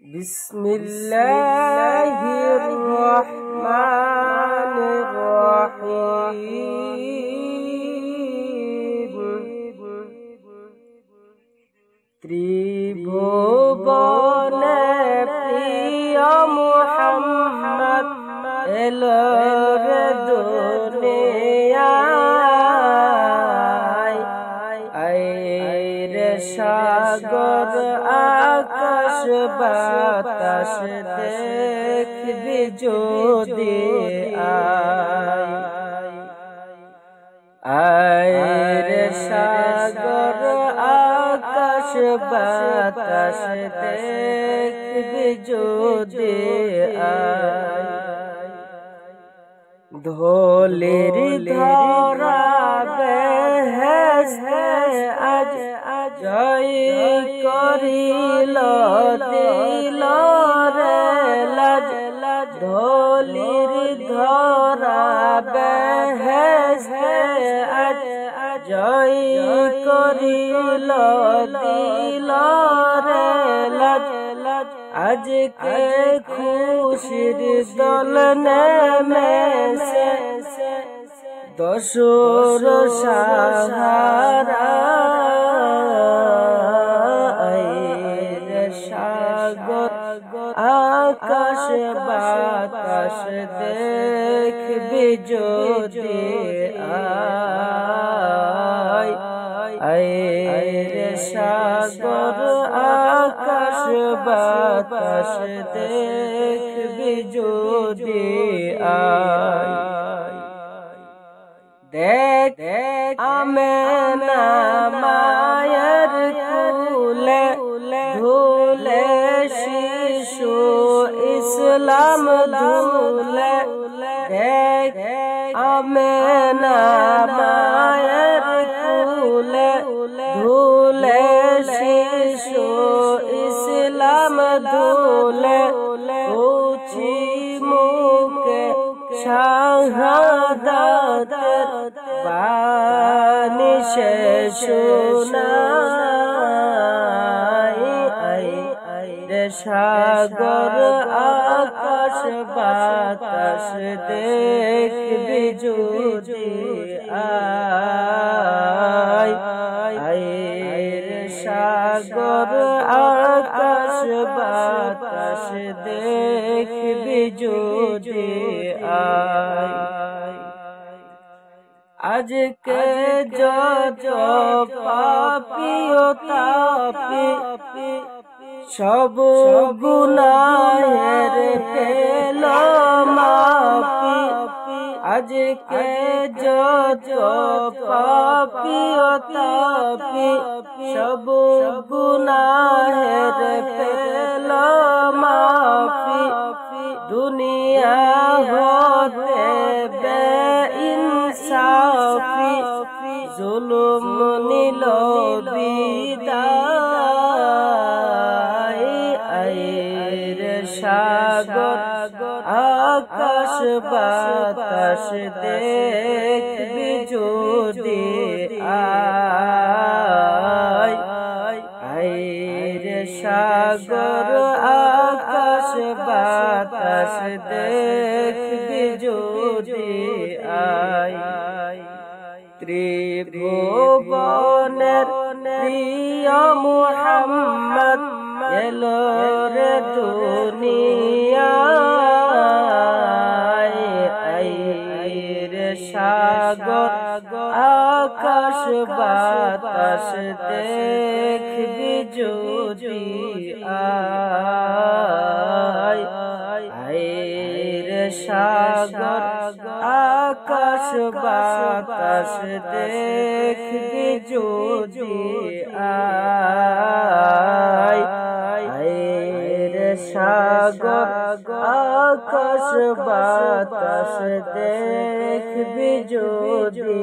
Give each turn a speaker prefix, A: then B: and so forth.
A: বিসমিল্লাহির-রহমানির-রহিম। ত্রিভুবনে প্রিয় মুহাম্মদ এলো রে দুনিয়ায়। আইরে সাগর আকাশ বাতাস দেখবি যদি আইরে সাগর আকাশ বাতাস দেখবি যদি ধলির ধরা বেহেশতে আজ জয় করিল দিল রে লাজ। ধলির ধরা বেহেশতে আজ জয় করিল দিল রে লাজ। আজকে খুশির দোল নেমেছে দশর সাহারা। আইরে সাগর আকাশ বাতাস দেখবি যদি আইরে সাগর আকাশ বাতাস দেখবি যদি দেখ আমেনা মায়ের কুলে ধুলে শিশু ইসলাম ধুলে। দেখ আমেনা মায়ের কুলে ধুলে শিশু ইসলাম ধুলে। উচি মুখে শাহাদাতের বাণী সে শোনায়। আইরে সাগর আকাশ বাতাস দেখবি যদি আইরে সাগর আকাশ বাতাস দেখবি যদি আজকে যত পাপী ও তাপী সব গুনাহের পেল মাফি। আজকে যত পাপী ও তাপী সব গুনাহের পেল মাফি। দুনিয়া হতে বেইনসাফি জুলুম নিল বিদায়। আইরে সাগর আকাশ বাতাস দেখবি যদি আইরে সাগর আকাশ বাতাস দেখবি যদি ত্রিভুবনের প্রিয় মুহাম্মদ এলো রে দুনিয়ায়। আইরে সাগর আকাশ বাতাস দেখবি যদি আইরে সাগর আকাশ বাতাস দেখবি যদি আইরে সাগর আকাশ বাতাস দেখবি যদি